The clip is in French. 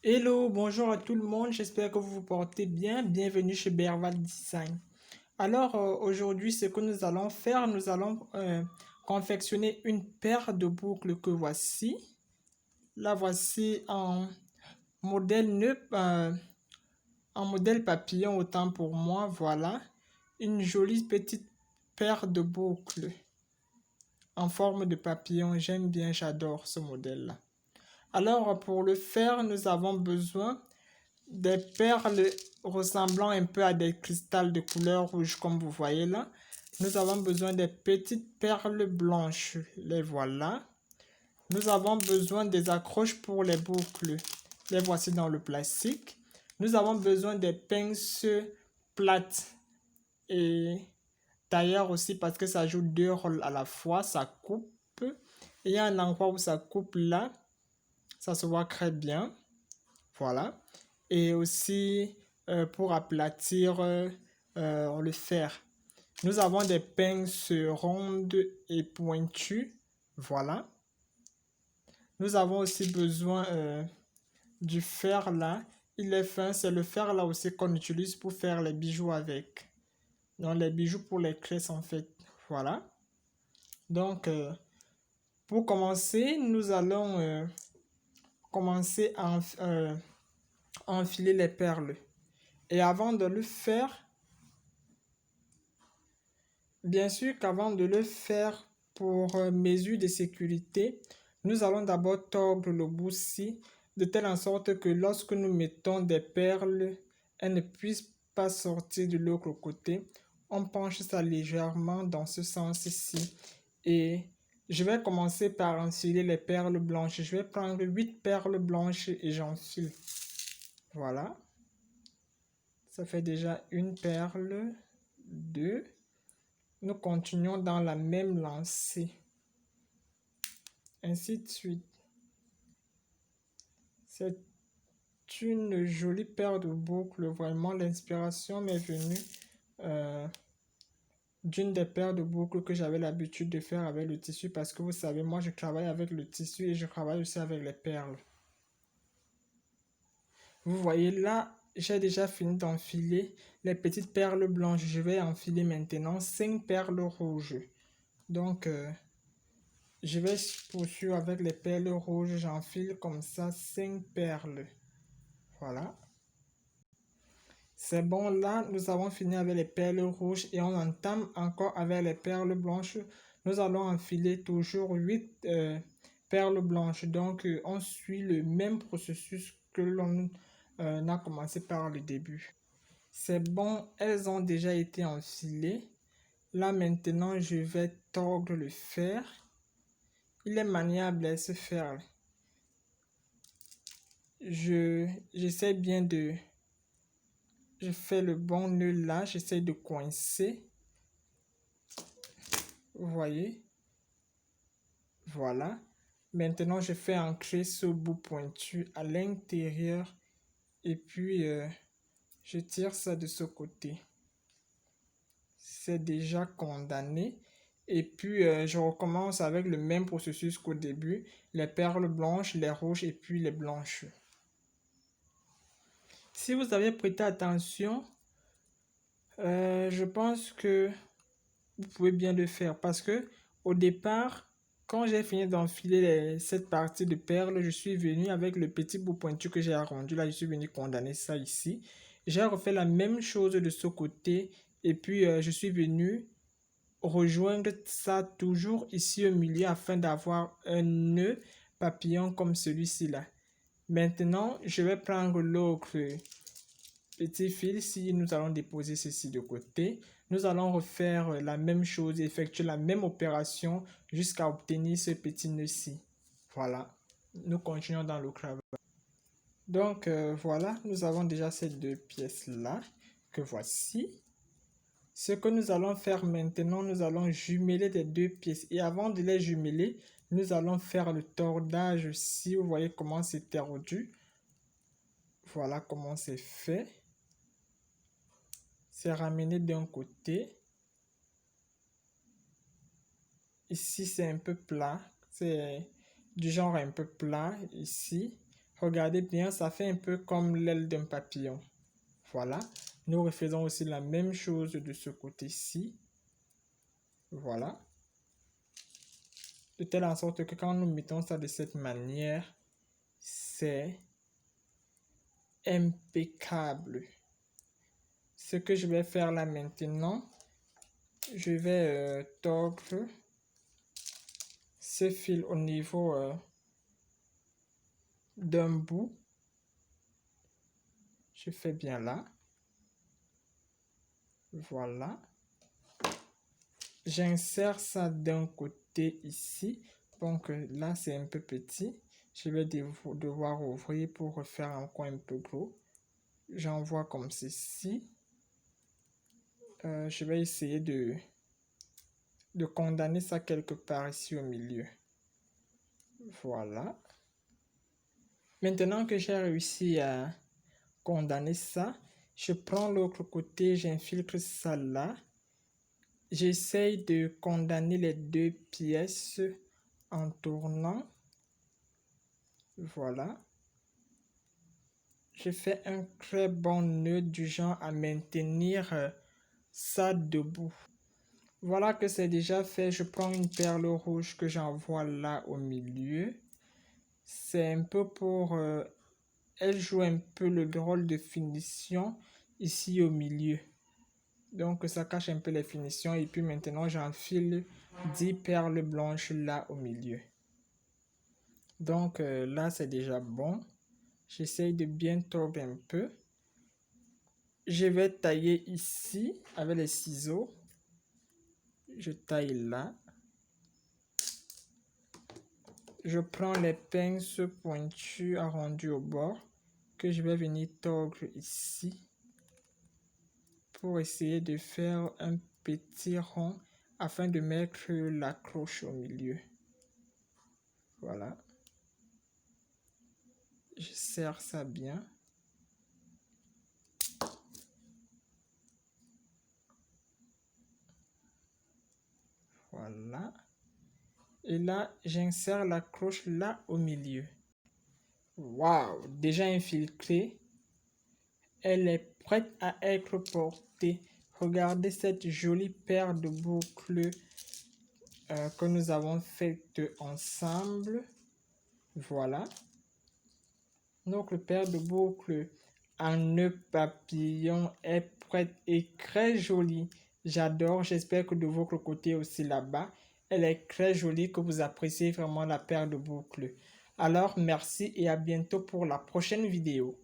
Hello, bonjour à tout le monde, j'espère que vous vous portez bien. Bienvenue chez Berval Design. Aujourd'hui, ce que nous allons faire, nous allons confectionner une paire de boucles que voici. La voici modèle nœud, en modèle papillon, autant pour moi, voilà. Une jolie petite paire de boucles en forme de papillon. J'aime bien, j'adore ce modèle-là. Alors, pour le faire, nous avons besoin des perles ressemblant un peu à des cristals de couleur rouge comme vous voyez là. Nous avons besoin des petites perles blanches. Les voilà. Nous avons besoin des accroches pour les boucles. Les voici dans le plastique. Nous avons besoin des pinces plates et tailleur aussi parce que ça joue deux rôles à la fois. Ça coupe. Il y a un endroit où ça coupe là. Ça se voit très bien. Voilà. Et aussi pour aplatir le fer. Nous avons des pinces rondes et pointues. Voilà. Nous avons aussi besoin du fer là. Il est fin, c'est le fer là aussi qu'on utilise pour faire les bijoux avec. Donc les bijoux pour les clés en fait. Voilà. Donc pour commencer, nous allons commencer à enfiler les perles. Et avant de le faire, bien sûr qu'avant de le faire pour mesure de sécurité, nous allons d'abord tordre le bout-ci de telle en sorte que lorsque nous mettons des perles, elles ne puissent pas sortir de l'autre côté. On penche ça légèrement dans ce sens-ci. Et je vais commencer par enfiler les perles blanches. Je vais prendre 8 perles blanches et j'enfile. Voilà. Ça fait déjà une perle, deux. Nous continuons dans la même lancée. Ainsi de suite. C'est une jolie paire de boucles. Vraiment, l'inspiration m'est venue d'une des paires de boucles que j'avais l'habitude de faire avec le tissu. Parce que vous savez, moi, je travaille avec le tissu et je travaille aussi avec les perles. Vous voyez là, j'ai déjà fini d'enfiler les petites perles blanches. Je vais enfiler maintenant 5 perles rouges. Donc, je vais poursuivre avec les perles rouges. J'enfile comme ça 5 perles. Voilà. C'est bon, là, nous avons fini avec les perles rouges et on entame encore avec les perles blanches. Nous allons enfiler toujours 8 perles blanches. Donc, on suit le même processus que l'on a commencé par le début. C'est bon, elles ont déjà été enfilées. Là, maintenant, je vais tordre le fer. Il est maniable ce fer. J'essaie bien de... Je fais le bon nœud là, j'essaie de coincer. Vous voyez? Voilà. Maintenant, je fais ancrer ce bout pointu à l'intérieur. Et puis, je tire ça de ce côté. C'est déjà condamné. Et puis, je recommence avec le même processus qu'au début. Les perles blanches, les rouges et puis les blanches. Si vous avez prêté attention, je pense que vous pouvez bien le faire parce que au départ, quand j'ai fini d'enfiler cette partie de perles, je suis venu avec le petit bout pointu que j'ai arrondi. Là, je suis venu condamner ça ici. J'ai refait la même chose de ce côté et puis je suis venu rejoindre ça toujours ici au milieu afin d'avoir un nœud papillon comme celui-ci là. Maintenant, je vais prendre l'autre petit fil. Si nous allons déposer ceci de côté, nous allons refaire la même chose, effectuer la même opération jusqu'à obtenir ce petit nœud-ci. Voilà, nous continuons dans le travail. Donc voilà, nous avons déjà ces deux pièces-là que voici. Ce que nous allons faire maintenant, nous allons jumeler les deux pièces. Et avant de les jumeler, nous allons faire le tordage. Si vous voyez comment c'est tordu, voilà comment c'est fait. C'est ramené d'un côté. Ici, c'est un peu plat. C'est du genre un peu plat ici. Regardez bien, ça fait un peu comme l'aile d'un papillon. Voilà. Nous refaisons aussi la même chose de ce côté-ci. Voilà. De telle sorte que quand nous mettons ça de cette manière, c'est impeccable. Ce que je vais faire là maintenant, je vais tordre ce fil au niveau d'un bout. Je fais bien là. Voilà. J'insère ça d'un côté ici. Donc là, c'est un peu petit. Je vais devoir ouvrir pour refaire encore un peu gros. J'envoie comme ceci. Je vais essayer de condamner ça quelque part ici au milieu. Voilà. Maintenant que j'ai réussi à condamner ça, je prends l'autre côté, j'infiltre ça là. J'essaye de condamner les deux pièces en tournant. Voilà. Je fais un très bon nœud du genre à maintenir ça debout. Voilà que c'est déjà fait. Je prends une perle rouge que j'envoie là au milieu. C'est un peu pour... elle joue un peu le rôle de finition ici au milieu. Donc ça cache un peu les finitions. Et puis maintenant j'enfile 10 perles blanches là au milieu. Donc là c'est déjà bon. J'essaye de bien tordre un peu. Je vais tailler ici avec les ciseaux. Je taille là. Je prends les pinces pointues arrondies au bord que je vais venir tordre ici pour essayer de faire un petit rond afin de mettre la cloche au milieu. Voilà. Je serre ça bien. Voilà. Et là, j'insère la cloche là au milieu. Waouh! Déjà infiltrée. Elle est prête à être portée. Regardez cette jolie paire de boucles que nous avons faites ensemble. Voilà. Notre paire de boucles en nœud papillon est prête et très jolie. J'adore. J'espère que de votre côté aussi là-bas, elle est très jolie, que vous appréciez vraiment la paire de boucles. Alors, merci et à bientôt pour la prochaine vidéo.